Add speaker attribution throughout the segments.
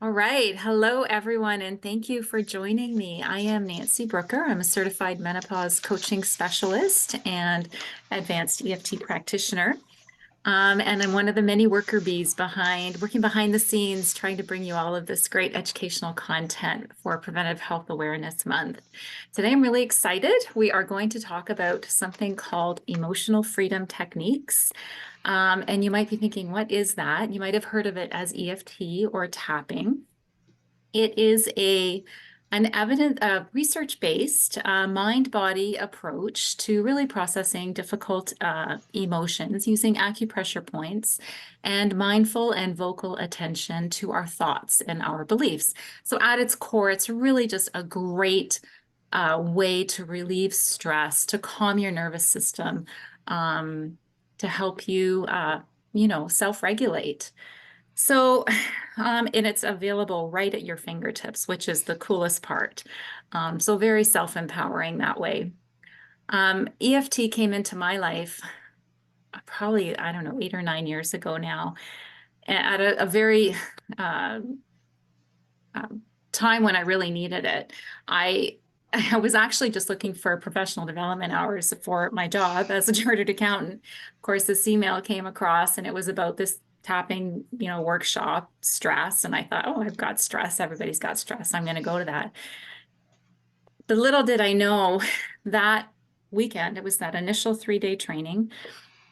Speaker 1: All right. Hello, everyone, and thank you for joining me. I am Nancy Brooker. I'm a certified menopause coaching specialist and advanced EFT practitioner. And I'm one of the many working behind the scenes, trying to bring you all of this great educational content for Preventive Health Awareness Month. Today, I'm really excited. We are going to talk about something called emotional freedom techniques. And you might be thinking, what is that? You might have heard of it as EFT or tapping. It is an research-based mind-body approach to really processing difficult emotions using acupressure points and mindful and vocal attention to our thoughts and our beliefs. So at its core, it's really just a great way to relieve stress, to calm your nervous system, to help you, self-regulate. So, and it's available right at your fingertips, which is the coolest part. So very self-empowering that way. EFT came into my life probably, I don't know, 8 or 9 years ago now, at a very time when I really needed it. I was actually just looking for professional development hours for my job as a chartered accountant. Of course, this email came across and it was about this tapping, workshop, stress. And I thought, oh, I've got stress. Everybody's got stress. I'm going to go to that. But little did I know that weekend, it was that initial 3-day training.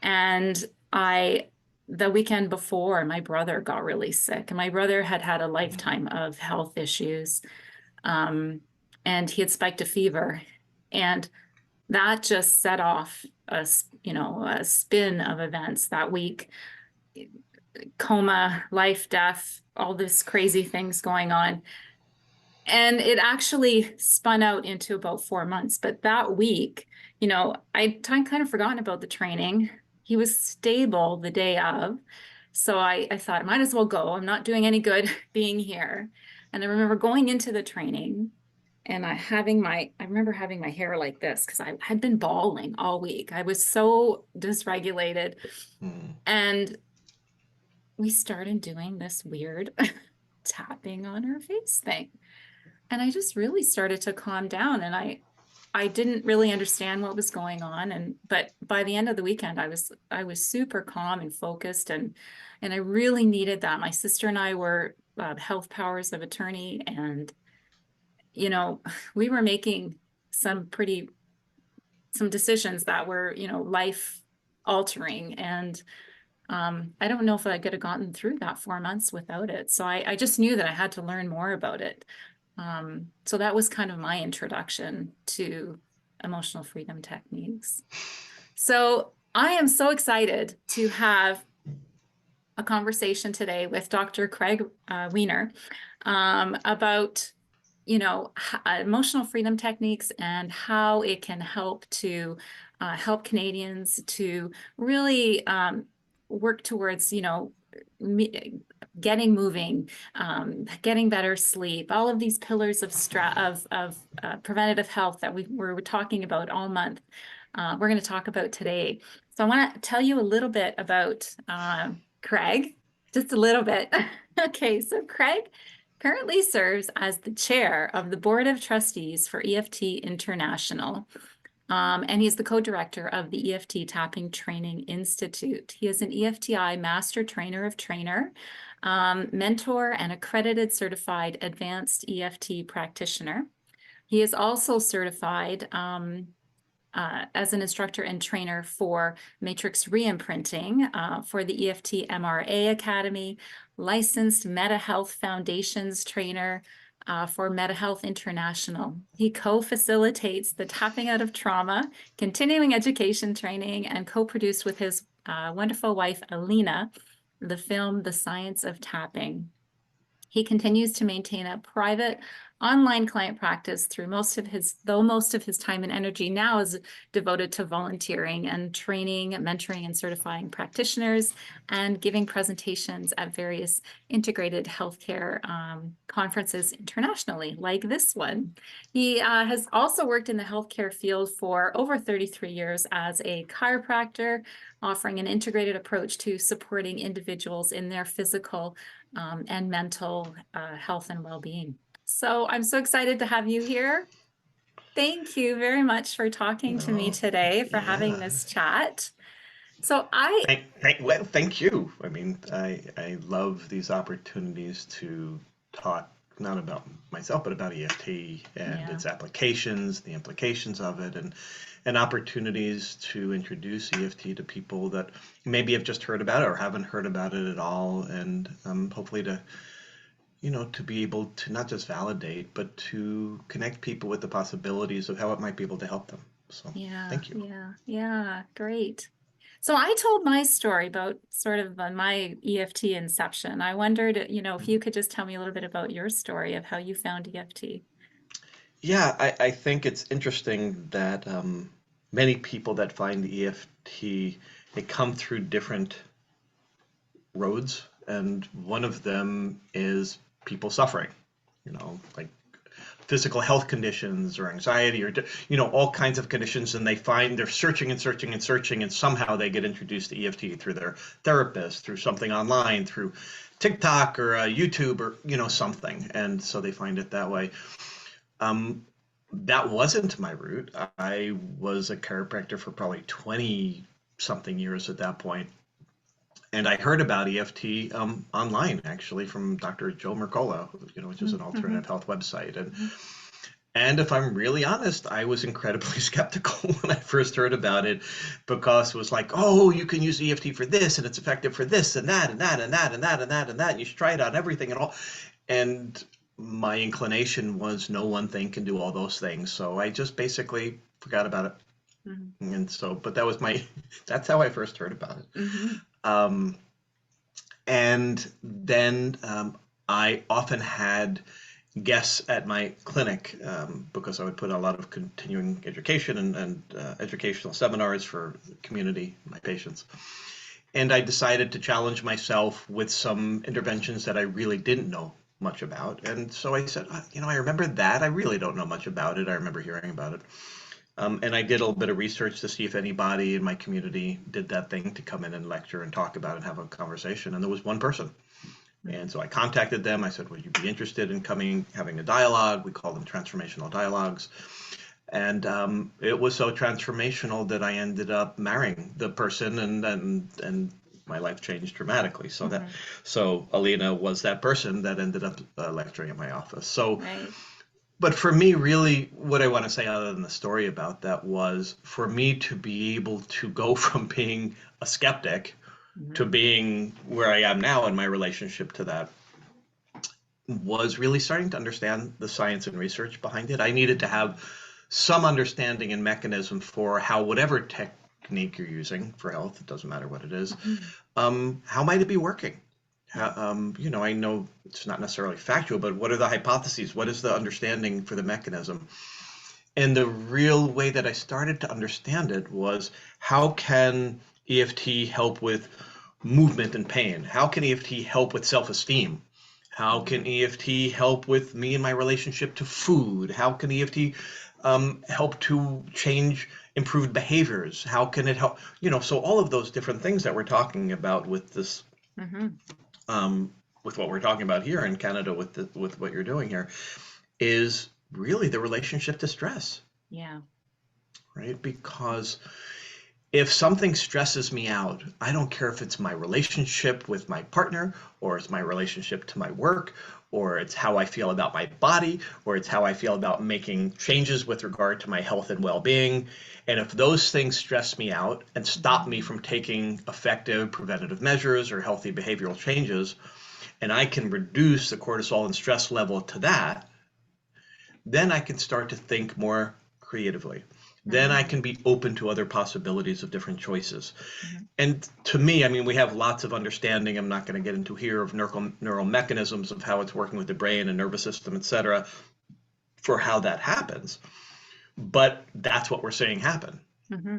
Speaker 1: And the weekend before, my brother got really sick. And my brother had had a lifetime of health issues. And he had spiked a fever. And that just set off a spin of events that week. Coma, life, death, all this crazy things going on. And it actually spun out into about 4 months. But that week, I'd kind of forgotten about the training. He was stable the day of. So I thought, might as well go. I'm not doing any good being here. And I remember going into the training and I remember having my hair like this because I had been bawling all week. I was so dysregulated. And we started doing this weird tapping on her face thing. And I just really started to calm down, and I didn't really understand what was going on. But by the end of the weekend, I was super calm and focused, and I really needed that. My sister and I were health powers of attorney, and we were making some decisions that were life altering, and I don't know if I could have gotten through that 4 months without it. So I just knew that I had to learn more about it. So that was kind of my introduction to emotional freedom techniques. So I am so excited to have a conversation today with Dr. Craig Weiner about emotional freedom techniques and how it can help to help Canadians to really work towards getting moving, getting better sleep, all of these pillars of preventative health that we're talking about all month. We're going to talk about today. So I want to tell you a little bit about Craig, just a little bit. Okay, so Craig currently serves as the chair of the Board of Trustees for EFT International. And he's the co-director of the EFT Tapping Training Institute. He is an EFTI Master Trainer of Trainer, mentor, and accredited certified advanced EFT practitioner. He is also certified as an instructor and trainer for matrix re-imprinting for the EFT MRA Academy, licensed Meta Health Foundations trainer for Meta Health International. He co-facilitates the Tapping Out of Trauma, continuing education training, and co-produced with his wonderful wife, Alina, the film The Science of Tapping. He continues to maintain a private online client practice through most of his time and energy now is devoted to volunteering and training, mentoring, and certifying practitioners and giving presentations at various integrated healthcare conferences internationally, like this one. He has also worked in the healthcare field for over 33 years as a chiropractor, offering an integrated approach to supporting individuals in their physical and mental health and well-being. So I'm so excited to have you here. Thank you very much for talking to me
Speaker 2: No,
Speaker 1: today, for having
Speaker 2: yeah.
Speaker 1: this chat. So I,
Speaker 2: Well, thank you. I mean, I love these opportunities to talk not about myself, but about EFT and
Speaker 1: yeah,
Speaker 2: its applications, the implications of it, and opportunities to introduce EFT to people that maybe have just heard about it or haven't heard about it at all, and hopefully to to be able to not just validate, but to connect people with the possibilities of how it might be able to help them. So,
Speaker 1: yeah,
Speaker 2: thank you.
Speaker 1: yeah, yeah, great. So I told my story about sort of my EFT inception. I wondered, if you could just tell me a little bit about your story of how you found EFT.
Speaker 2: Yeah, I think it's interesting that many people that find the EFT, they come through different roads, and one of them is people suffering, like physical health conditions or anxiety or all kinds of conditions, and they find they're searching and searching and searching, and somehow they get introduced to EFT through their therapist, through something online, through TikTok or YouTube or something, and so they find it that way. Um, that wasn't my route. I was a chiropractor for probably 20 something years at that point. And I heard about EFT online, actually, from Dr. Joe Mercola, which is an
Speaker 1: Mm-hmm.
Speaker 2: alternative health website.
Speaker 1: Mm-hmm.
Speaker 2: And if I'm really honest, I was incredibly skeptical when I first heard about it, because it was like, oh, you can use EFT for this, and it's effective for this and that and that and that and that and that and that, and you should try it on everything and all. And my inclination was no one thing can do all those things. So I just basically forgot about it.
Speaker 1: Mm-hmm.
Speaker 2: And so, but that was that's how I first heard about it.
Speaker 1: Mm-hmm.
Speaker 2: Um, and then I often had guests at my clinic, because I would put a lot of continuing education and educational seminars for the community, my patients. And I decided to challenge myself with some interventions that I really didn't know much about. And so I said, I remember that. I really don't know much about it. I remember hearing about it. And I did a little bit of research to see if anybody in my community did that thing to come in and lecture and talk about it and have a conversation. And there was one person. And so I contacted them. I said, would you be interested in coming, having a dialogue? We call them transformational dialogues. And it was so transformational that I ended up marrying the person, and my life changed dramatically. So
Speaker 1: Mm-hmm.
Speaker 2: Alina was that person that ended up lecturing in my office. So,
Speaker 1: Right.
Speaker 2: but for me, really, what I want to say other than the story about that was for me to be able to go from being a skeptic to
Speaker 1: Mm-hmm.
Speaker 2: being where I am now in my relationship to that was really starting to understand the science and research behind it. I needed to have some understanding and mechanism for how whatever technique you're using for health, it doesn't matter what it is,
Speaker 1: Mm-hmm.
Speaker 2: how might it be working?
Speaker 1: Yeah.
Speaker 2: I know it's not necessarily factual, but what are the hypotheses? What is the understanding for the mechanism? And the real way that I started to understand it was, how can EFT help with movement and pain? How can EFT help with self-esteem? How can
Speaker 1: Mm-hmm.
Speaker 2: EFT help with me and my relationship to food? How can EFT help to change improved behaviors? How can it help? So all of those different things that we're talking about with this,
Speaker 1: Mm-hmm.
Speaker 2: with what we're talking about here in Canada, with what you're doing here, is really the relationship to stress,
Speaker 1: Yeah.
Speaker 2: right? Because if something stresses me out, I don't care if it's my relationship with my partner, or it's my relationship to my work, or it's how I feel about my body, or it's how I feel about making changes with regard to my health and well-being. And if those things stress me out and stop me
Speaker 1: Mm-hmm.
Speaker 2: from taking effective preventative measures or healthy behavioral changes, and I can reduce the cortisol and stress level to that, then I can start to think more creatively. Then I
Speaker 1: Mm-hmm.
Speaker 2: can be open to other possibilities of different choices.
Speaker 1: Mm-hmm.
Speaker 2: And to me, I mean, we have lots of understanding. I'm not going to get into here of neural mechanisms of how it's working with the brain and nervous system, et cetera. for how that happens, but that's what we're saying happen.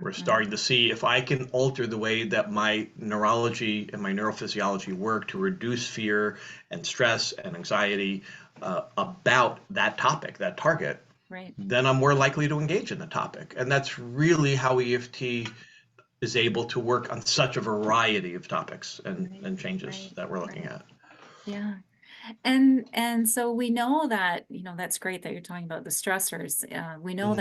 Speaker 2: We're starting to see if I can alter the way that my neurology and my neurophysiology work to reduce fear and stress and anxiety about that topic, that target,
Speaker 1: Right.
Speaker 2: then I'm more likely to engage in the topic. And that's really how EFT is able to work on such a variety of topics and changes that we're looking at.
Speaker 1: Yeah. And so we know that, that's great that you're talking about the stressors. We know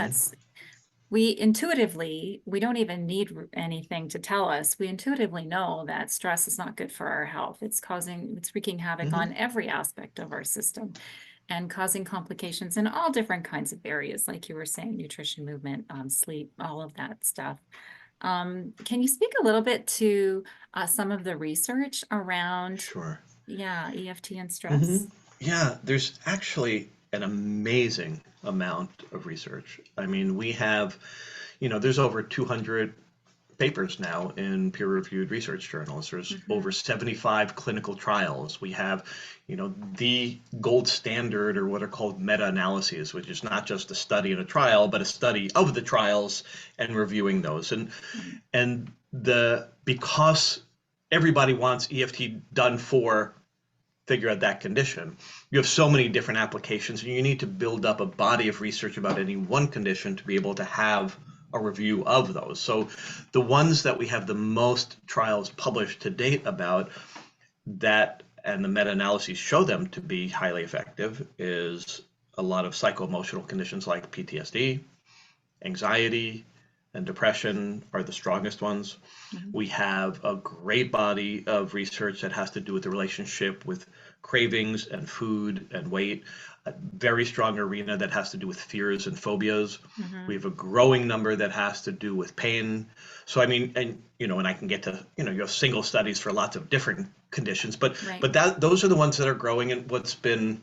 Speaker 1: we intuitively, we don't even need anything to tell us. We intuitively know that stress is not good for our health. It's wreaking havoc on every aspect of our system and causing complications in all different kinds of areas, like you were saying, nutrition, movement, sleep, all of that stuff. Can you speak a little bit to some of the research around,
Speaker 2: Sure.
Speaker 1: EFT and stress?
Speaker 2: Yeah, there's actually an amazing amount of research. I mean, we have, there's over 200 papers now in peer-reviewed research journals. There's over 75 clinical trials. We have, the gold standard, or what are called meta-analyses, which is not just a study in a trial, but a study of the trials and reviewing those. And because everybody wants EFT done for figure out that condition, you have so many different applications, and you need to build up a body of research about any one condition to be able to have a review of those. So the ones that we have the most trials published to date about that, and the meta-analyses show them to be highly effective, is a lot of psycho-emotional conditions like PTSD, anxiety, and depression are the strongest ones. We have a great body of research that has to do with the relationship with cravings and food and weight, a very strong arena that has to do with fears and phobias. We have a growing number that has to do with pain. So, I mean, and I can get to, you have single studies for lots of different conditions, but those are the ones that are growing. And what's been,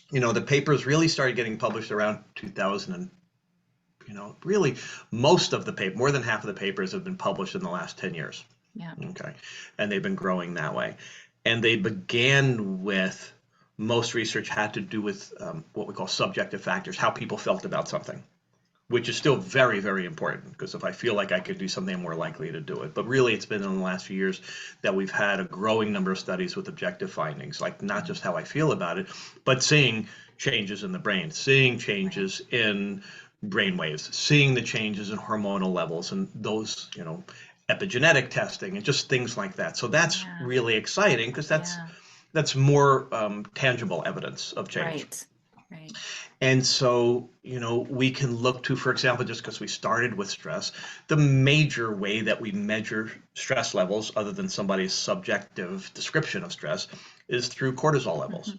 Speaker 2: the papers really started getting published around 2000, and really most of the paper, more than half of the papers have been published in the last 10 years.
Speaker 1: Yeah.
Speaker 2: Okay. And they've been growing that way. And they began with, most research had to do with what we call subjective factors, how people felt about something, which is still very, very important, because if I feel like I could do something, I'm more likely to do it. But really, it's been in the last few years that we've had a growing number of studies with objective findings, like not just how I feel about it, but seeing changes in the brain, seeing changes in brain waves, seeing the changes in hormonal levels, and those, epigenetic testing and just things like that. So that's really exciting, because that's more tangible evidence of change.
Speaker 1: Right.
Speaker 2: And so, we can look to, for example, just because we started with stress, the major way that we measure stress levels, other than somebody's subjective description of stress, is through cortisol levels.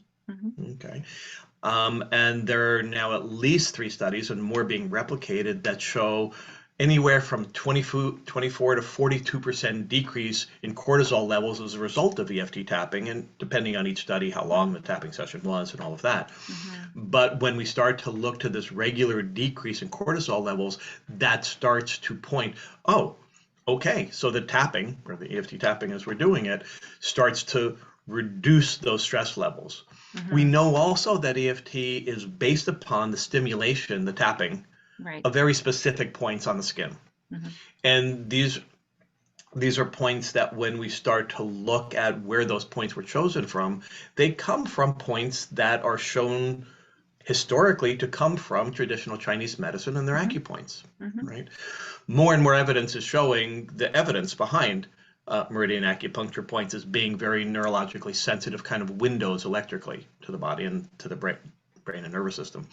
Speaker 2: Okay. And there are now at least 3 studies, and more being replicated, that show anywhere from 24 to 42% decrease in cortisol levels as a result of EFT tapping, and depending on each study, how long the tapping session was and all of that. But when we start to look to this regular decrease in cortisol levels, that starts to point, oh, okay, so the tapping, or the EFT tapping as we're doing it, starts to reduce those stress levels. We know also that EFT is based upon the stimulation, the tapping, of very specific points on the skin. And these are points that, when we start to look at where those points were chosen from, they come from points that are shown historically to come from traditional Chinese medicine and their acupoints, right? More and more evidence is showing the evidence behind meridian acupuncture points as being very neurologically sensitive kind of windows electrically to the body and to the brain and nervous system.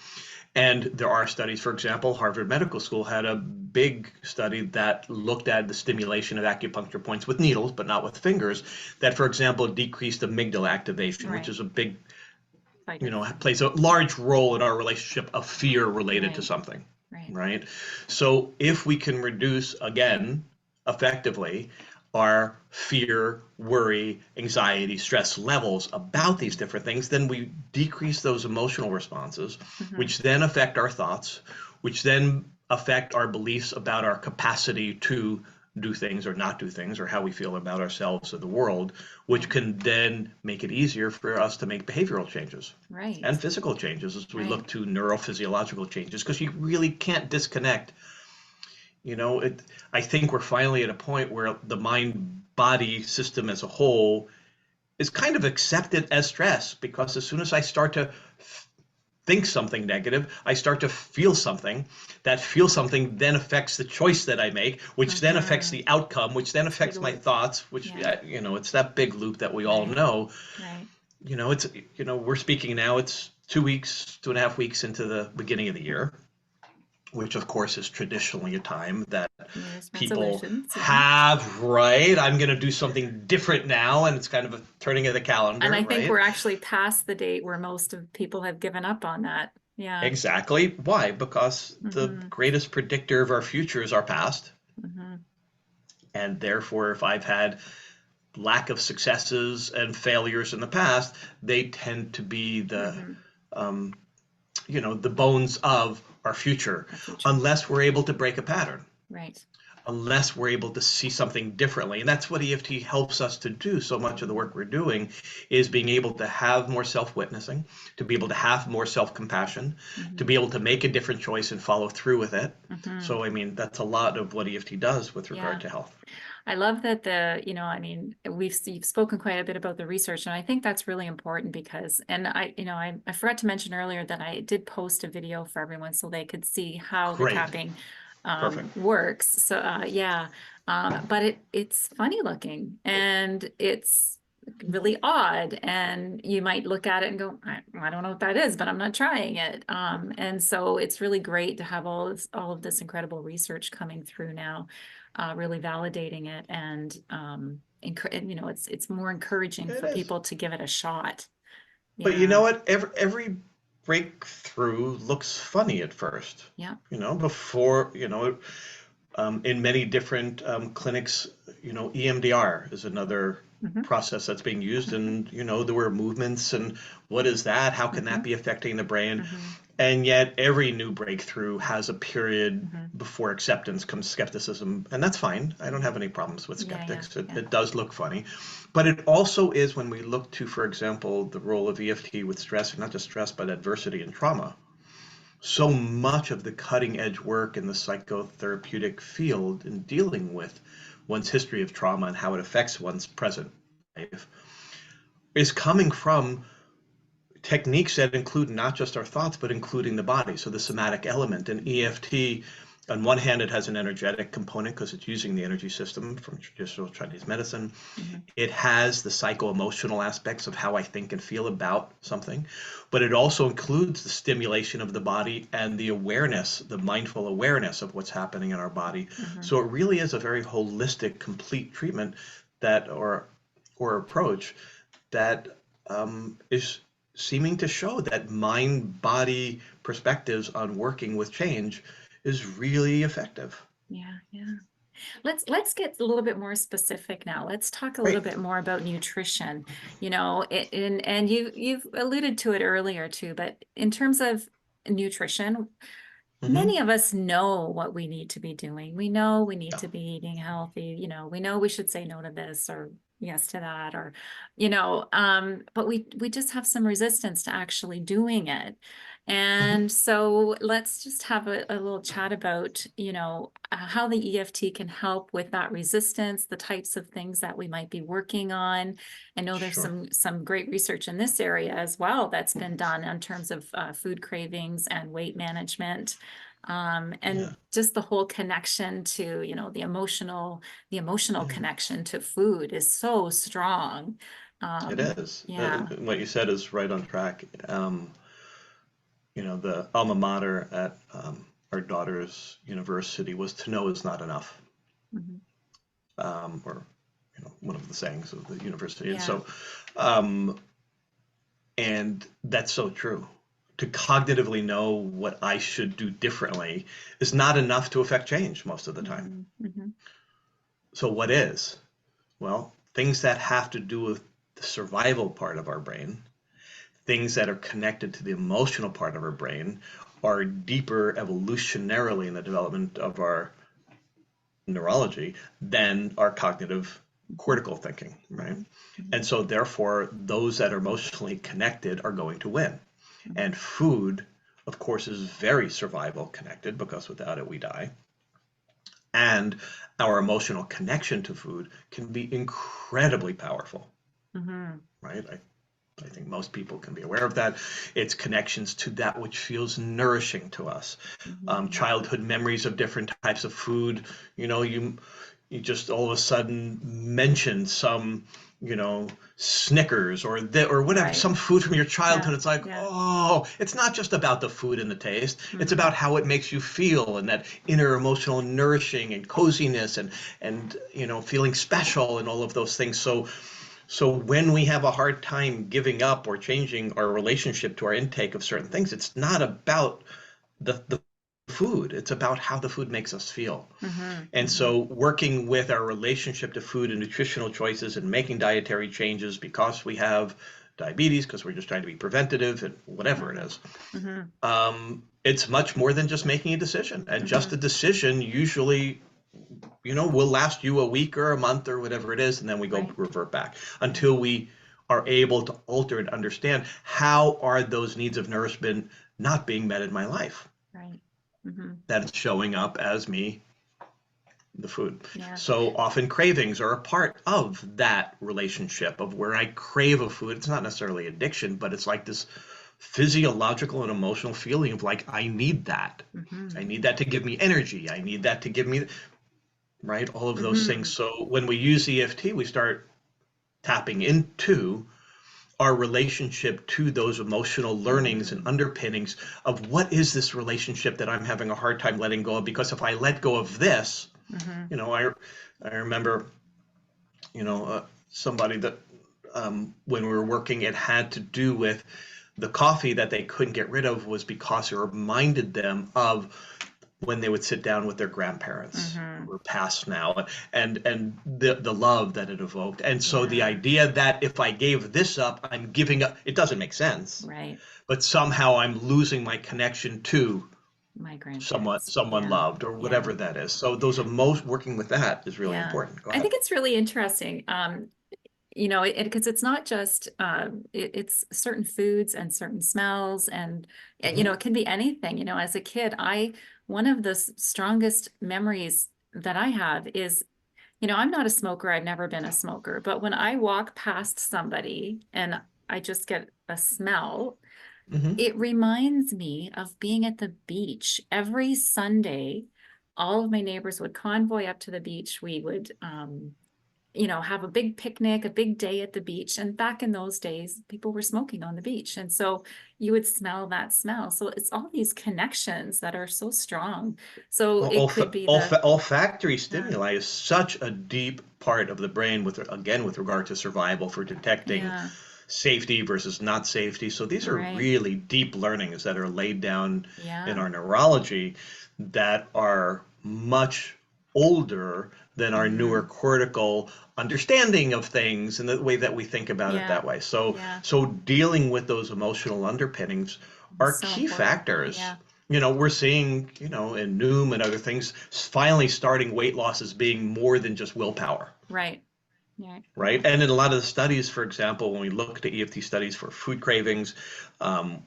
Speaker 2: And there are studies, for example, Harvard Medical School had a big study that looked at the stimulation of acupuncture points with needles, but not with fingers, that, for example, decreased amygdala activation, which is a big, plays a large role in our relationship of fear related to something, right? So if we can reduce, again, effectively, our fear, worry, anxiety, stress levels about these different things, then we decrease those emotional responses, which then affect our thoughts, which then affect our beliefs about our capacity to do things or not do things, or how we feel about ourselves or the world, which can then make it easier for us to make behavioral changes
Speaker 1: Right.
Speaker 2: and physical changes as we
Speaker 1: Right.
Speaker 2: look to neurophysiological changes, because you really can't disconnect. I think we're finally at a point where the mind body system as a whole is kind of accepted as stress, because as soon as I start to think something negative, I start to feel something. That feel something then affects the choice that I make, which then affects
Speaker 1: Mm-hmm.
Speaker 2: the outcome, which then
Speaker 1: Big
Speaker 2: affects my
Speaker 1: loop.
Speaker 2: thoughts, which,
Speaker 1: Yeah.
Speaker 2: it's that big loop that we all
Speaker 1: Right.
Speaker 2: know.
Speaker 1: Right.
Speaker 2: It's, we're speaking now, it's 2 weeks, 2.5 weeks into the beginning of the year, which of course is traditionally a time that
Speaker 1: New Year's
Speaker 2: people
Speaker 1: resolutions. Yeah.
Speaker 2: have, right? I'm going to do something different now. And it's kind of a turning of the
Speaker 1: And
Speaker 2: calendar,
Speaker 1: I think
Speaker 2: right?
Speaker 1: we're actually past the date where most of people have given up on that. Yeah.
Speaker 2: Exactly. Why? Because the
Speaker 1: Mm-hmm.
Speaker 2: greatest predictor of our future is our past.
Speaker 1: Mm-hmm.
Speaker 2: And therefore, if I've had lack of successes and failures in the past, they tend to be
Speaker 1: Mm-hmm.
Speaker 2: um, the bones of our future,
Speaker 1: Our future.
Speaker 2: unless we're able to break a pattern,
Speaker 1: Right.
Speaker 2: unless we're able to see something differently. And that's what EFT helps us to do. So much of the work we're doing is being able to have more self-witnessing, to be able to have more self-compassion, to
Speaker 1: Mm-hmm.
Speaker 2: be able to make a different choice and follow through with it.
Speaker 1: Mm-hmm.
Speaker 2: So, I mean, that's a lot of what EFT does with regard
Speaker 1: Yeah.
Speaker 2: to health.
Speaker 1: I love that you've spoken quite a bit about the research, and I think that's really important because, and I forgot to mention earlier that I did post a video for everyone so they could see how the
Speaker 2: Great.
Speaker 1: tapping
Speaker 2: Perfect.
Speaker 1: works. So yeah, but it's funny looking and it's really odd, and you might look at it and go, I don't know what that is, but I'm not trying it. And so it's really great to have all of this incredible research coming through now, really validating it, and it's more encouraging
Speaker 2: It
Speaker 1: for
Speaker 2: is.
Speaker 1: people to give it a shot.
Speaker 2: But you know
Speaker 1: Yeah.
Speaker 2: what? Every breakthrough looks funny at first.
Speaker 1: Yeah.
Speaker 2: Before, in many different clinics, EMDR is another
Speaker 1: Hmm.
Speaker 2: process that's being used. And, there were movements and what is that? How can that
Speaker 1: Hmm.
Speaker 2: be affecting the brain?
Speaker 1: Hmm.
Speaker 2: And yet every new breakthrough has a period
Speaker 1: Hmm.
Speaker 2: before acceptance comes skepticism. And that's fine. I don't
Speaker 1: Hmm.
Speaker 2: have any problems with
Speaker 1: Yeah. Yeah.
Speaker 2: skeptics. It,
Speaker 1: Yeah.
Speaker 2: it does look funny. But it also is when we look to, for example, the role of EFT with stress, and not just stress, but adversity and trauma. So much of the cutting edge work in the psychotherapeutic field in dealing with one's history of trauma and how it affects one's present life is coming from techniques that include not just our thoughts, but including the body. So the somatic element in EFT, on one hand, it has an energetic component because it's using the energy system from traditional Chinese medicine.
Speaker 1: Hmm.
Speaker 2: It has the psycho-emotional aspects of how I think and feel about something, but it also includes the stimulation of the body and the awareness, the mindful awareness of what's happening in our body.
Speaker 1: Hmm.
Speaker 2: So it really is a very holistic, complete treatment that, or approach that is seeming to show that mind-body perspectives on working with change is really effective.
Speaker 1: Yeah. Yeah. Let's get a little bit more specific now. Let's talk a little
Speaker 2: Great.
Speaker 1: bit more about nutrition. And you've alluded to it earlier too, but in terms of nutrition,
Speaker 2: Hmm.
Speaker 1: many of us know what we need to be doing. We know we need
Speaker 2: Yeah.
Speaker 1: to be eating healthy. We know we should say no to this or yes to that, or, but we just have some resistance to actually doing it.
Speaker 2: Hmm.
Speaker 1: And so let's just have a little chat about, how the EFT can help with that resistance, the types of things that we might be working on. I know there's
Speaker 2: Sure.
Speaker 1: some great research in this area as well that's been done in terms of food cravings and weight management, and
Speaker 2: Yeah,
Speaker 1: just the whole connection to, the emotional
Speaker 2: yeah,
Speaker 1: connection to food is so strong.
Speaker 2: it
Speaker 1: um
Speaker 2: is.
Speaker 1: yeah.
Speaker 2: What you said is right on track. The alma mater at our daughter's university was to know is not enough,
Speaker 1: Mhm.
Speaker 2: or one of the sayings of the university. And
Speaker 1: Yeah.
Speaker 2: so, um, and that's so true. To cognitively know what I should do differently is not enough to affect change most of the time.
Speaker 1: Hmm. Hmm.
Speaker 2: So, what is? Well, things that have to do with the survival part of our brain, things that are connected to the emotional part of our brain, are deeper evolutionarily in the development of our neurology than our cognitive cortical thinking, right? And so therefore, those that are emotionally connected are going to win. And food, of course, is very survival connected because without it, we die. And our emotional connection to food can be incredibly powerful, right? I think most people can be aware of that. It's connections to that which feels nourishing to us. Childhood memories of different types of food. You just all of a sudden mention some, Snickers or whatever,
Speaker 1: Right.
Speaker 2: some food from your childhood.
Speaker 1: Yeah.
Speaker 2: It's like,
Speaker 1: Yeah.
Speaker 2: oh, it's not just about the food and the taste. It's about how it makes you feel and that inner emotional nourishing and coziness and feeling special and all of those things. So when we have a hard time giving up or changing our relationship to our intake of certain things, it's not about the food. It's about how the food makes us feel. And so working with our relationship to food and nutritional choices and making dietary changes because we have diabetes, because we're just trying to be preventative and whatever it is, it's much more than just making a decision. And just a decision usually will last you a week or a month or whatever it is, and then we go revert back until we are able to alter and understand how are those needs of nourishment not being met in my life.
Speaker 1: Right.
Speaker 2: That it's showing up as me, the food.
Speaker 1: Yeah.
Speaker 2: So often cravings are a part of that relationship of where I crave a food. It's not necessarily addiction, but it's like this physiological and emotional feeling of like, I need that. I need that to give me energy. I need that to give me, right? All of those things. So when we use EFT, we start tapping into our relationship to those emotional learnings and underpinnings of what is this relationship that I'm having a hard time letting go of? Because if I let go of this, I remember, somebody that when we were working, it had to do with the coffee that they couldn't get rid of was because it reminded them of when they would sit down with their grandparents who are past now and the love that it evoked. And so the idea that if I gave this up, I'm giving up, it doesn't make sense.
Speaker 1: Right.
Speaker 2: But somehow I'm losing my connection to
Speaker 1: My grandparents.
Speaker 2: someone
Speaker 1: Yeah.
Speaker 2: loved or whatever that is. So those working with that is really important. Go
Speaker 1: I
Speaker 2: ahead.
Speaker 1: think it's really interesting. Because it's not just it's certain foods and certain smells and it can be anything. As a kid, one of the strongest memories that I have is, I'm not a smoker. I've never been a smoker, but when I walk past somebody and I just get a smell, it reminds me of being at the beach every Sunday. All of my neighbors would convoy up to the beach. We would have a big picnic, a big day at the beach. And back in those days, people were smoking on the beach. And so you would smell that smell. So it's all these connections that are so strong. So it could be
Speaker 2: Olfactory stimuli is such a deep part of the brain with regard to survival for detecting safety versus not safety. So these are really deep learnings that are laid down in our neurology that are much older than our newer cortical understanding of things and the way that we think about it that way. So dealing with those emotional underpinnings are
Speaker 1: so
Speaker 2: key
Speaker 1: important.
Speaker 2: factors. We're seeing, in Noom and other things, finally starting weight loss as being more than just willpower.
Speaker 1: Right. Yeah.
Speaker 2: Right. And in a lot of the studies, for example, when we look to EFT studies for food cravings,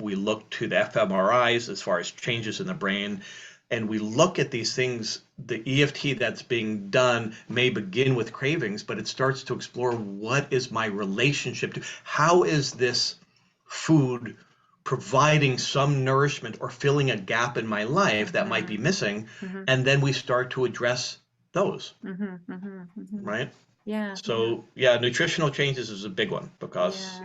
Speaker 2: we look to the fMRIs as far as changes in the brain. And we look at these things, the EFT that's being done may begin with cravings, but it starts to explore what is my relationship to, how is this food providing some nourishment or filling a gap in my life that might be missing. And then we start to address those. Right?
Speaker 1: Yeah.
Speaker 2: So nutritional changes is a big one because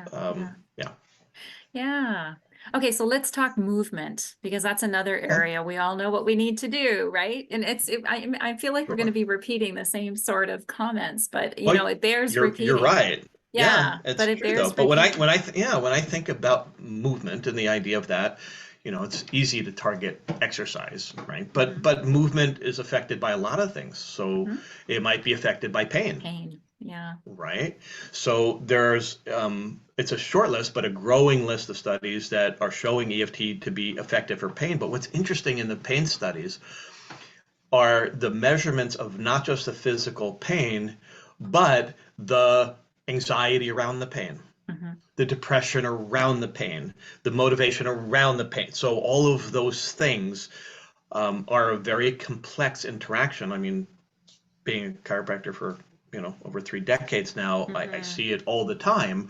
Speaker 1: Yeah. Okay, so let's talk movement because that's another area we all know what we need to do, right? And I feel like we're going to be repeating the same sort of comments, but it bears
Speaker 2: you're
Speaker 1: repeating.
Speaker 2: right. Yeah, it's
Speaker 1: but it
Speaker 2: true though.
Speaker 1: bears
Speaker 2: But
Speaker 1: repeating.
Speaker 2: when I think about movement and the idea of that, it's easy to target exercise, right? But movement is affected by a lot of things. So it might be affected by pain.
Speaker 1: Pain. Yeah.
Speaker 2: Right. So there's it's a short list, but a growing list of studies that are showing EFT to be effective for pain. But what's interesting in the pain studies, are the measurements of not just the physical pain, but the anxiety around the pain, the depression around the pain, the motivation around the pain. So all of those things are a very complex interaction. I mean, being a chiropractor for over 3 decades now, I see it all the time.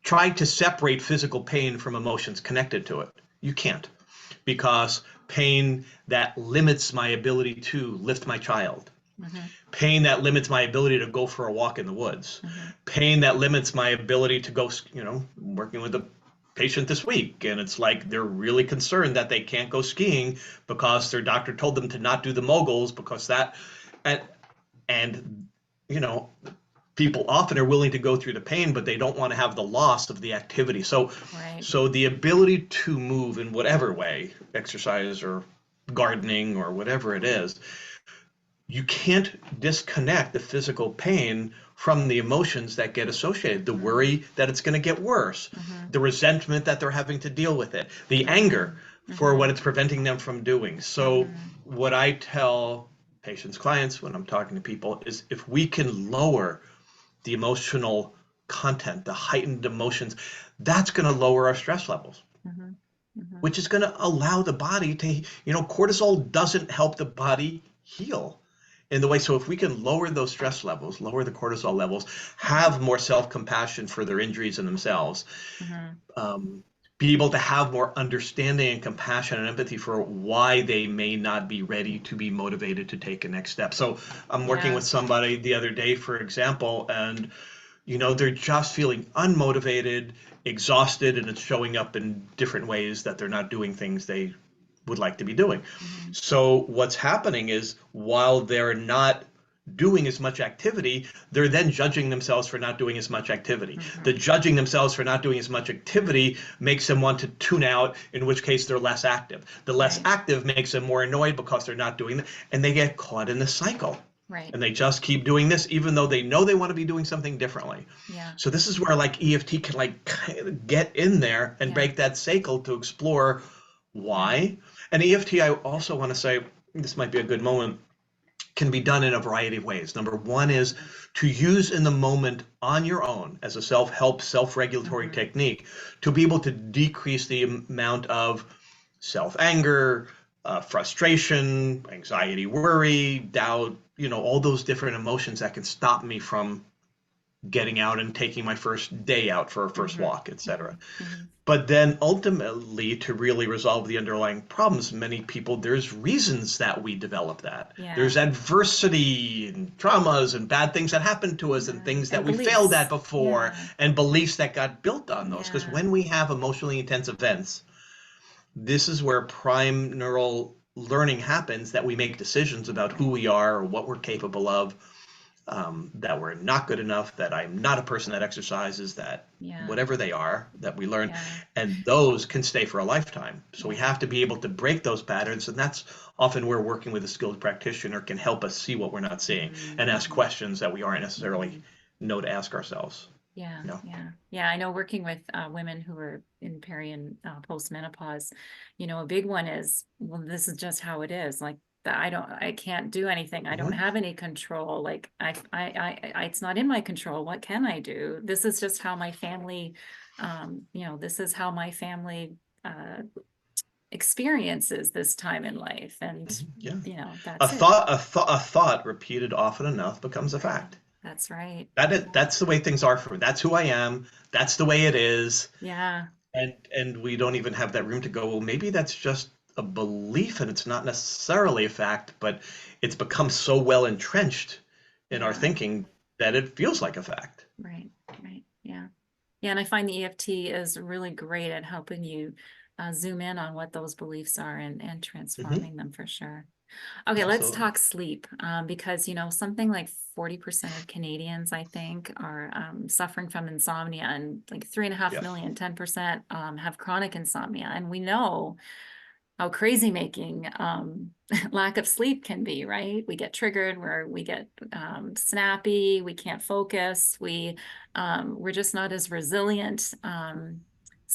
Speaker 2: Try to separate physical pain from emotions connected to it. You can't, because pain that limits my ability to lift my child, pain that limits my ability to go for a walk in the woods, pain that limits my ability to go, working with a patient this week, and it's like they're really concerned that they can't go skiing because their doctor told them to not do the moguls because that, and people often are willing to go through the pain, but they don't want to have the loss of the activity. So,
Speaker 1: Right.
Speaker 2: so the ability to move in whatever way, exercise or gardening or whatever it is, you can't disconnect the physical pain from the emotions that get associated, the worry that it's going to get worse, the resentment that they're having to deal with it, the anger for what it's preventing them from doing. So what I tell patients, clients, when I'm talking to people is if we can lower the emotional content, the heightened emotions, that's going to lower our stress levels, which is going to allow the body to, cortisol doesn't help the body heal in the way. So if we can lower those stress levels, lower the cortisol levels, have more self-compassion for their injuries and themselves, be able to have more understanding and compassion and empathy for why they may not be ready to be motivated to take a next step. So I'm working with somebody the other day, for example, and they're just feeling unmotivated, exhausted, and it's showing up in different ways that they're not doing things they would like to be doing. So what's happening is while they're not doing as much activity, they're then judging themselves for not doing as much activity. The judging themselves for not doing as much activity makes them want to tune out, in which case they're less active. The less active makes them more annoyed because they're not doing that, and they get caught in the cycle.
Speaker 1: Right.
Speaker 2: And they just keep doing this, even though they know they want to be doing something differently.
Speaker 1: Yeah.
Speaker 2: So this is where like EFT can like kind of get in there and break that cycle to explore why. And EFT, I also want to say, this might be a good moment, can be done in a variety of ways. Number one is to use in the moment on your own as a self-help, self-regulatory technique to be able to decrease the amount of self-anger, frustration, anxiety, worry, doubt, all those different emotions that can stop me from getting out and taking my first day out for a first walk, etc. But then ultimately, to really resolve the underlying problems, many people, there's reasons that we develop that. There's adversity and traumas and bad things that happened to us and things that we failed at before and beliefs that got built on those. Because when we have emotionally intense events, this is where prime neural learning happens, that we make decisions about who we are or what we're capable of, that we're not good enough, that I'm not a person that exercises, that whatever they are, that we learn, and those can stay for a lifetime. So we have to be able to break those patterns, and that's often where working with a skilled practitioner can help us see what we're not seeing and ask questions that we aren't necessarily know to ask ourselves.
Speaker 1: Yeah. I know working with women who are in peri and postmenopause, a big one is, well, this is just how it is. Like, I can't do anything. I don't have any control. Like it's not in my control. What can I do? This is just how my family, this is how my family experiences this time in life. And, that's it.
Speaker 2: A thought repeated often enough becomes a fact.
Speaker 1: That's right.
Speaker 2: That's the way things are for me. That's who I am. That's the way it is.
Speaker 1: Yeah.
Speaker 2: And we don't even have that room to go, well, maybe that's just a belief and it's not necessarily a fact, but it's become so well entrenched in our thinking that it feels like a fact.
Speaker 1: Right. Yeah. And I find the EFT is really great at helping you zoom in on what those beliefs are and transforming them for sure. Okay, let's talk sleep, because something like 40% of Canadians, I think, are suffering from insomnia, and like 3.5 million, 10% have chronic insomnia. And we know how crazy making lack of sleep can be, right? We get triggered, we get snappy, we can't focus, we're just not as resilient.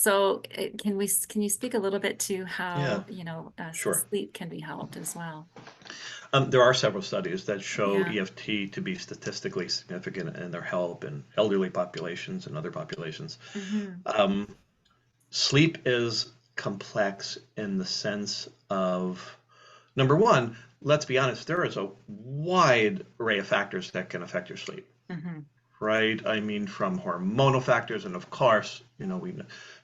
Speaker 1: So can you speak a little bit to
Speaker 2: Yeah,
Speaker 1: how,
Speaker 2: sure.
Speaker 1: sleep can be helped as well?
Speaker 2: There are several studies that show
Speaker 1: Yeah.
Speaker 2: EFT to be statistically significant in their help in elderly populations and other populations.
Speaker 1: Hmm.
Speaker 2: Um, Sleep is complex in the sense of, number one, let's be honest, there is a wide array of factors that can affect your sleep,
Speaker 1: Hmm.
Speaker 2: right? I mean, from hormonal factors, and of course,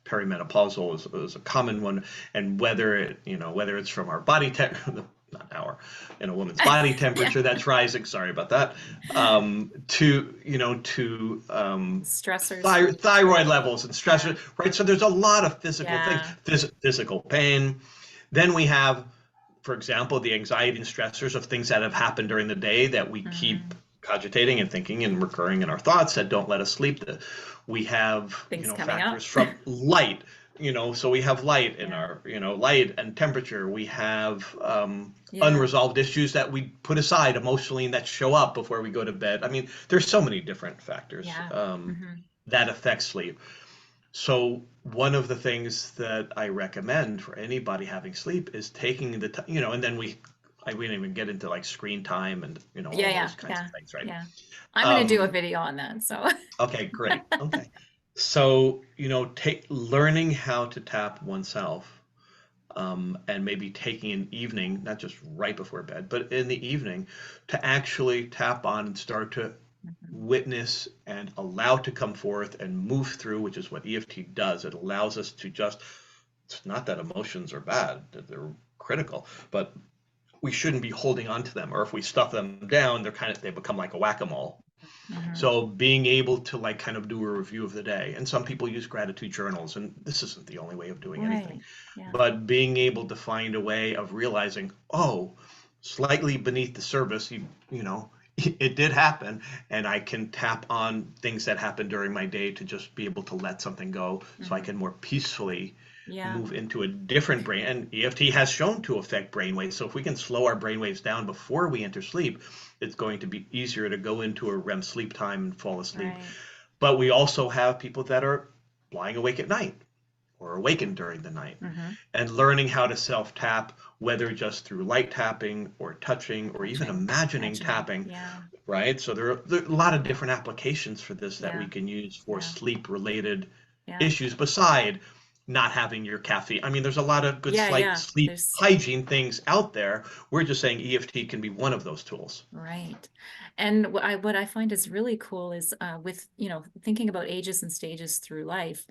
Speaker 2: perimenopausal is a common one, and whether it's from our body temp, not our, in a woman's body
Speaker 1: Yeah.
Speaker 2: temperature that's rising. Sorry about that. To
Speaker 1: Stressors from
Speaker 2: thyroid
Speaker 1: day.
Speaker 2: levels and
Speaker 1: Yeah.
Speaker 2: stress, right? So there's a lot of physical things,
Speaker 1: Yeah.
Speaker 2: physical pain. Then we have, for example, the anxiety and stressors of things that have happened during the day that we keep
Speaker 1: Hmm.
Speaker 2: cogitating and thinking and recurring in our thoughts that don't let us sleep. We have,
Speaker 1: Things coming
Speaker 2: factors
Speaker 1: up.
Speaker 2: from light, so we have light in
Speaker 1: Yeah.
Speaker 2: our, light and temperature. We have
Speaker 1: Yeah.
Speaker 2: unresolved issues that we put aside emotionally and that show up before we go to bed. I mean, there's so many different factors
Speaker 1: Yeah. Hmm.
Speaker 2: that affect sleep. So one of the things that I recommend for anybody having sleep is taking the time, and then we didn't even get into like screen time and
Speaker 1: Yeah.
Speaker 2: all
Speaker 1: Yeah.
Speaker 2: those kinds of
Speaker 1: Yeah.
Speaker 2: things, right?
Speaker 1: Yeah. I'm going to do a
Speaker 2: Um,
Speaker 1: video on that. So,
Speaker 2: okay, great. Okay, so take learning how to tap oneself, and maybe taking an evening, not just right before bed, but in the evening, to actually tap on and start to
Speaker 1: mhm.
Speaker 2: witness and allow to come forth and move through, which is what EFT does. It allows us to just, it's not that emotions are bad, that they're critical, but we shouldn't be holding on to them. Or if we stuff them down, they become like a whack-a-mole.
Speaker 1: Mhm.
Speaker 2: So being able to like kind of do a review of the day, and some people use gratitude journals, and this isn't the only way of doing anything,
Speaker 1: Right. Yeah.
Speaker 2: but being able to find a way of realizing, oh, slightly beneath the surface, it did happen, and I can tap on things that happened during my day to just be able to let something go, so I
Speaker 1: Hmm.
Speaker 2: can more peacefully
Speaker 1: Yeah.
Speaker 2: move into a different brain. And EFT has shown to affect brain waves. So if we can slow our brain waves down before we enter sleep, it's going to be easier to go into a REM sleep time and fall asleep.
Speaker 1: Right.
Speaker 2: But we also have people that are lying awake at night or awakened during the night,
Speaker 1: Hmm.
Speaker 2: and learning how to self tap, whether just through light tapping or touching or even
Speaker 1: Touching,
Speaker 2: imagining
Speaker 1: imagining.
Speaker 2: tapping,
Speaker 1: Yeah.
Speaker 2: right? So there are a lot of different applications for this that we
Speaker 1: Yeah.
Speaker 2: can use for
Speaker 1: Yeah.
Speaker 2: sleep related
Speaker 1: Yeah.
Speaker 2: issues beside not having your caffeine. I mean, there's a lot of good
Speaker 1: Yeah.
Speaker 2: slight
Speaker 1: Yeah.
Speaker 2: sleep
Speaker 1: There's
Speaker 2: hygiene things out there. We're just saying EFT can be one of those tools.
Speaker 1: right. And what I find is really cool is with, thinking about ages and stages through life,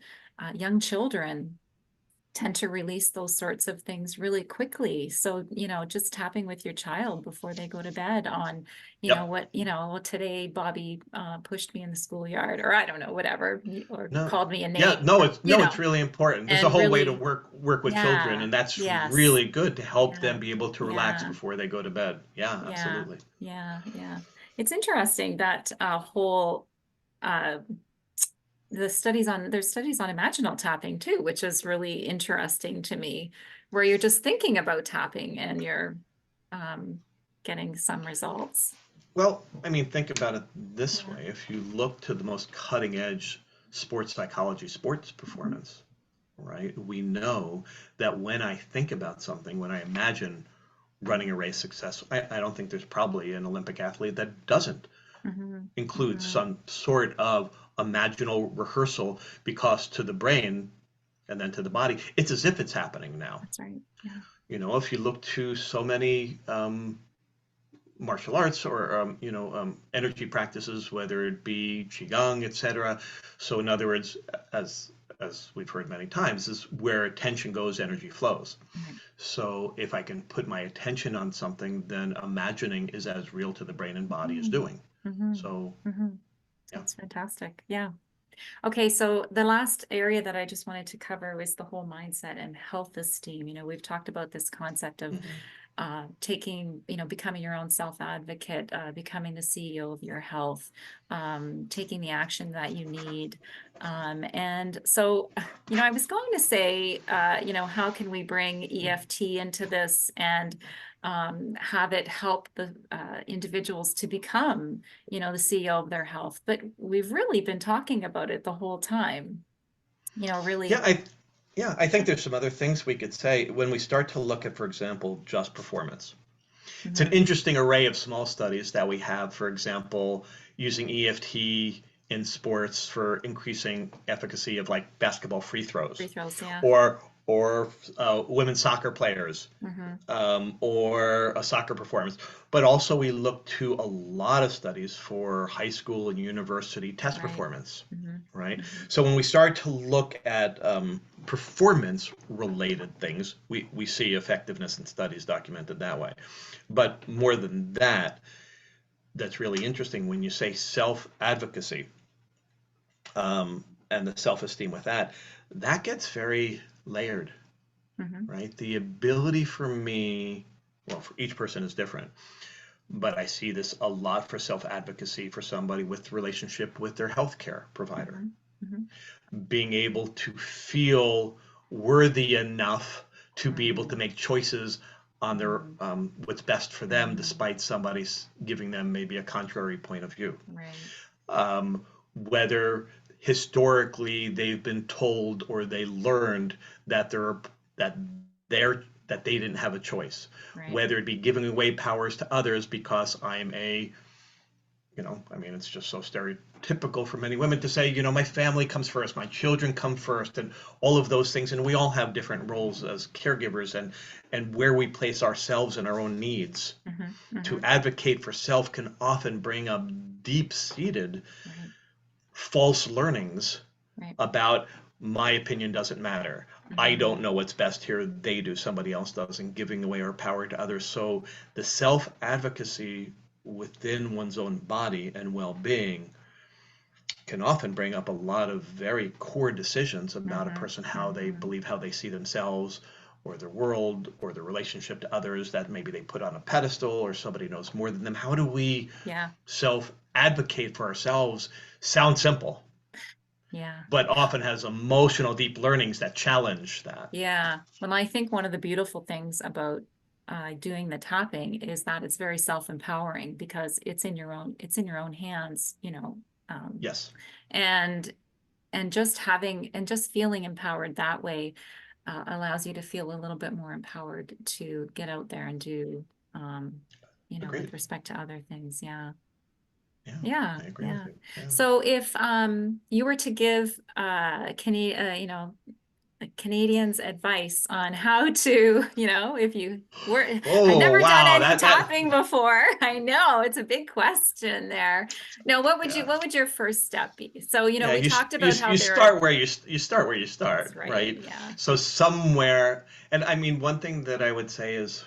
Speaker 1: young children tend to release those sorts of things really quickly. So, just tapping with your child before they go to bed on,
Speaker 2: Yep.
Speaker 1: well, today Bobby pushed me in the schoolyard, or I don't know, whatever, or
Speaker 2: No.
Speaker 1: called me a name,
Speaker 2: Yeah, no,
Speaker 1: or,
Speaker 2: it's really important. There's a
Speaker 1: and
Speaker 2: whole way to
Speaker 1: really,
Speaker 2: work with children,
Speaker 1: yeah,
Speaker 2: and that's
Speaker 1: yes,
Speaker 2: really good to help
Speaker 1: yeah,
Speaker 2: them be able to relax
Speaker 1: yeah,
Speaker 2: before they go to bed. Yeah,
Speaker 1: yeah,
Speaker 2: absolutely.
Speaker 1: yeah, yeah. It's interesting that whole, uh, there's studies on imaginal tapping too, which is really interesting to me, where you're just thinking about tapping and you're um, getting some results.
Speaker 2: Well, I mean, think about it this
Speaker 1: Yeah.
Speaker 2: way. If you look to the most cutting edge sports psychology, sports
Speaker 1: Mhm.
Speaker 2: performance, right? We know that when I think about something, when I imagine running a race successful, I don't think there's probably an Olympic athlete that doesn't
Speaker 1: Mhm.
Speaker 2: include
Speaker 1: Mhm.
Speaker 2: some sort of imaginal rehearsal, because to the brain and then to the body, it's as if it's happening now.
Speaker 1: That's right. Yeah.
Speaker 2: If you look to so many martial arts or energy practices, whether it be qigong, etc. So in other words, as we've heard many times, is where attention goes, energy flows.
Speaker 1: Right.
Speaker 2: So if I can put my attention on something, then imagining is as real to the brain and body as
Speaker 1: Mhm.
Speaker 2: doing.
Speaker 1: Mhm.
Speaker 2: So
Speaker 1: Mhm.
Speaker 2: yeah.
Speaker 1: That's fantastic. Yeah. Okay, so the last area that I just wanted to cover was the whole mindset and health esteem. We've talked about this concept of
Speaker 2: Mhm.
Speaker 1: taking, becoming your own self-advocate, becoming the CEO of your health, taking the action that you need. And so, I was going to say, how can we bring EFT into this and have it help the individuals to become, the CEO of their health? But we've really been talking about it the whole time. you know,
Speaker 2: Yeah,
Speaker 1: really.
Speaker 2: I think there's some other things we could say when we start to look at, for example, just performance. It's an
Speaker 1: Mhm.
Speaker 2: interesting array of small studies that we have, for example, using EFT in sports for increasing efficacy of like basketball free
Speaker 1: Free
Speaker 2: throws,
Speaker 1: throws, yeah.
Speaker 2: or women soccer players,
Speaker 1: Mhm.
Speaker 2: or a soccer performance. But also we look to a lot of studies for high school and university test
Speaker 1: Right.
Speaker 2: performance,
Speaker 1: Mhm.
Speaker 2: right?
Speaker 1: Mhm.
Speaker 2: So when we start to look at performance related things, we see effectiveness in studies documented that way. But more than that, that's really interesting when you say self-advocacy, and the self-esteem with that, that gets very layered,
Speaker 1: Mhm.
Speaker 2: right? The ability for me, well, for each person is different, but I see this a lot for self-advocacy for somebody with relationship with their healthcare provider,
Speaker 1: Mhm. Mhm.
Speaker 2: being able to feel worthy enough to be able to
Speaker 1: Mhm.
Speaker 2: make choices on their
Speaker 1: Mhm.
Speaker 2: what's best for them,
Speaker 1: Mhm.
Speaker 2: despite somebody's giving them maybe a contrary point of view.
Speaker 1: Right.
Speaker 2: Whether historically they've been told or they learned that that that they didn't have a choice,
Speaker 1: Right.
Speaker 2: whether it be giving away powers to others because I'm I mean, it's just so stereotypical for many women to say, my family comes first, my children come first, and all of those things. And we all have different roles as caregivers, and where we place ourselves and our own needs.
Speaker 1: Mhm.
Speaker 2: To
Speaker 1: Mhm.
Speaker 2: advocate for self can often bring up deep-seated
Speaker 1: Right.
Speaker 2: false learnings
Speaker 1: Right.
Speaker 2: about my opinion doesn't matter. I don't
Speaker 1: Mhm.
Speaker 2: know what's best here. They do, somebody else does, and giving away our power to others. So the self advocacy within one's own body and well being can often bring up a lot of very core decisions about a
Speaker 1: Mhm.
Speaker 2: person, how they
Speaker 1: Mhm.
Speaker 2: believe, how they see themselves or their world or their relationship to others that maybe they put on a pedestal or somebody knows more than them. How do we
Speaker 1: Yeah.
Speaker 2: self advocate for ourselves? Sounds simple,
Speaker 1: Yeah.
Speaker 2: but often has emotional deep learnings that challenge that.
Speaker 1: Yeah. Well, I think one of the beautiful things about doing the tapping is that it's very self-empowering because it's in your own hands, you know, um,
Speaker 2: Yes,
Speaker 1: and just feeling empowered that way allows you to feel a little bit more empowered to get out there and do, um, with
Speaker 2: agreed.
Speaker 1: respect to other things. Yeah.
Speaker 2: Yeah,
Speaker 1: Yeah.
Speaker 2: I agree with
Speaker 1: Yeah.
Speaker 2: you. Yeah.
Speaker 1: So if you were to give Canadians advice on how to, if you were, I've
Speaker 2: Oh
Speaker 1: never done
Speaker 2: wow,
Speaker 1: any
Speaker 2: that
Speaker 1: tapping before. I know it's a big question there. No,
Speaker 2: yeah.
Speaker 1: what would your first step be? So,
Speaker 2: Yeah,
Speaker 1: we
Speaker 2: you
Speaker 1: talked about how
Speaker 2: you
Speaker 1: there are,
Speaker 2: start where you start where you
Speaker 1: that's
Speaker 2: start,
Speaker 1: right.
Speaker 2: right?
Speaker 1: Yeah.
Speaker 2: So somewhere, and I mean, one thing that I would say is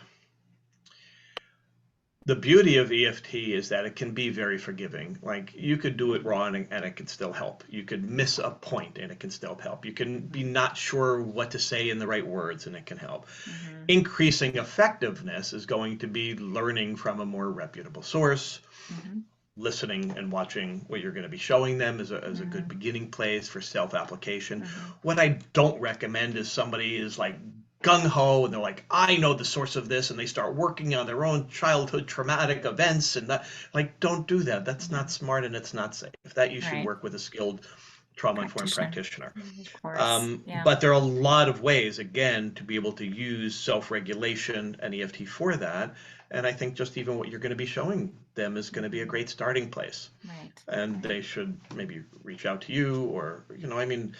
Speaker 2: the beauty of EFT is that it can be very forgiving. Like you could do it wrong and it can still help. You could miss a point and it can still help. You can be not sure what to say in the right words and it can help.
Speaker 1: Mm-hmm.
Speaker 2: Increasing effectiveness is going to be learning from a more reputable source,
Speaker 1: Mm-hmm.
Speaker 2: listening and watching what you're going to be showing them as a good
Speaker 1: Mm-hmm.
Speaker 2: beginning place for self-application.
Speaker 1: Mm-hmm.
Speaker 2: What I don't recommend is somebody is like gung-ho and they're like, I know the source of this, and they start working on their own childhood traumatic events, and that, like, don't do that. That's not
Speaker 1: Mm-hmm.
Speaker 2: smart and it's not safe. That you should
Speaker 1: Right.
Speaker 2: work with a skilled trauma-informed
Speaker 1: Practitioner.
Speaker 2: practitioner.
Speaker 1: Of course. Yeah.
Speaker 2: But there are a lot of ways, again, to be able to use self-regulation and EFT for that. And I think just even what you're going to be showing them is going to be a
Speaker 1: Mm-hmm.
Speaker 2: great starting place.
Speaker 1: Right.
Speaker 2: And
Speaker 1: Right.
Speaker 2: they should maybe reach out to you, or, I mean,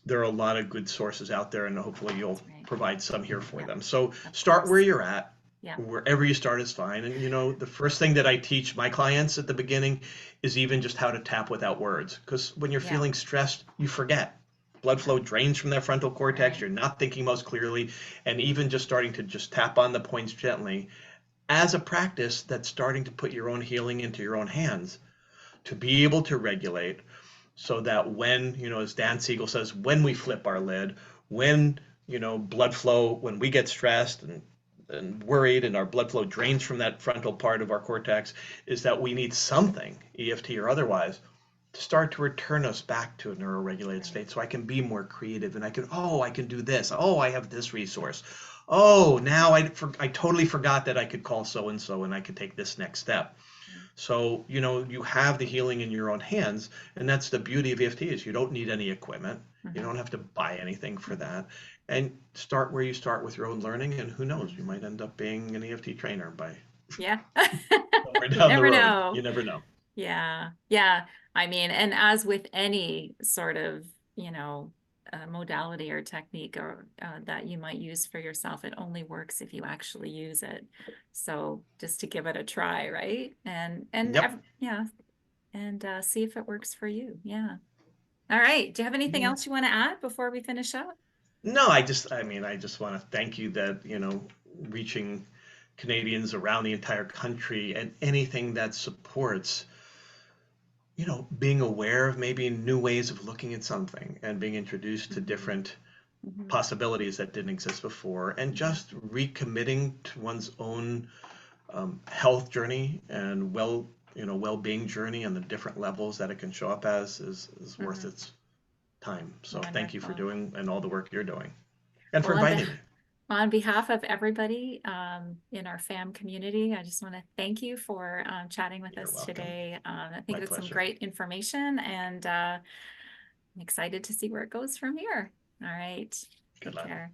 Speaker 2: there are a lot of good sources out there, and hopefully you'll
Speaker 1: That's right.
Speaker 2: provide some here for
Speaker 1: Yeah.
Speaker 2: them. So
Speaker 1: Of
Speaker 2: start where
Speaker 1: course.
Speaker 2: you're at.
Speaker 1: Yeah.
Speaker 2: Wherever you start is fine. And the first thing that I teach my clients at the beginning is even just how to tap without words. Because when you're
Speaker 1: Yeah.
Speaker 2: feeling stressed, you forget. Blood
Speaker 1: Yeah.
Speaker 2: flow drains from that frontal cortex.
Speaker 1: Right.
Speaker 2: You're not thinking most clearly. And even just starting to just tap on the points gently as a practice that's starting to put your own healing into your own hands to be able to regulate so that when, as Dan Siegel says, when we flip our lid, when, blood flow, when we get stressed and worried and our blood flow drains from that frontal part of our cortex, is that we need something, EFT or otherwise, to start to return us back to a neuroregulated
Speaker 1: Right.
Speaker 2: state so I can be more creative and I can do this. Oh, I have this resource. Oh, now I totally forgot that I could call so and so and I could take this next step. So, you know, you have the healing in your own hands, and that's the beauty of EFT is you don't need any equipment. You
Speaker 1: Mhm.
Speaker 2: don't have to buy anything for that. And start where you start with your own learning, and who knows, you might end up being an EFT trainer by
Speaker 1: Yeah.
Speaker 2: somewhere
Speaker 1: You
Speaker 2: down the
Speaker 1: never
Speaker 2: road.
Speaker 1: know.
Speaker 2: You never know.
Speaker 1: Yeah. Yeah. I mean, and as with any sort of, modality or technique or that you might use for yourself, it only works if you actually use it. So just to give it a try, right?
Speaker 2: Yep.
Speaker 1: Yeah, and see if it works for you. Yeah. All right. Do you have anything else you want to add before we finish up?
Speaker 2: No, I mean, I just want to thank you that, you know, reaching Canadians around the entire country and anything that supports, you know, being aware of maybe new ways of looking at something and being introduced to
Speaker 1: Mhm.
Speaker 2: different
Speaker 1: Mhm.
Speaker 2: possibilities that didn't exist before, and
Speaker 1: Mhm.
Speaker 2: just recommitting to one's own health journey and well-being journey and the different levels that it can show up as is worth
Speaker 1: Mhm.
Speaker 2: its time. So thank you for
Speaker 1: Wonderful.
Speaker 2: doing and all the work you're doing and for
Speaker 1: Well,
Speaker 2: inviting me.
Speaker 1: on behalf of everybody in our FAM community, I just want to thank you for chatting with
Speaker 2: You're
Speaker 1: us
Speaker 2: welcome.
Speaker 1: today. I think
Speaker 2: My
Speaker 1: it's some
Speaker 2: pleasure.
Speaker 1: great information, and I'm excited to see where it goes from here. All right.
Speaker 2: Good
Speaker 1: Take
Speaker 2: luck.
Speaker 1: care.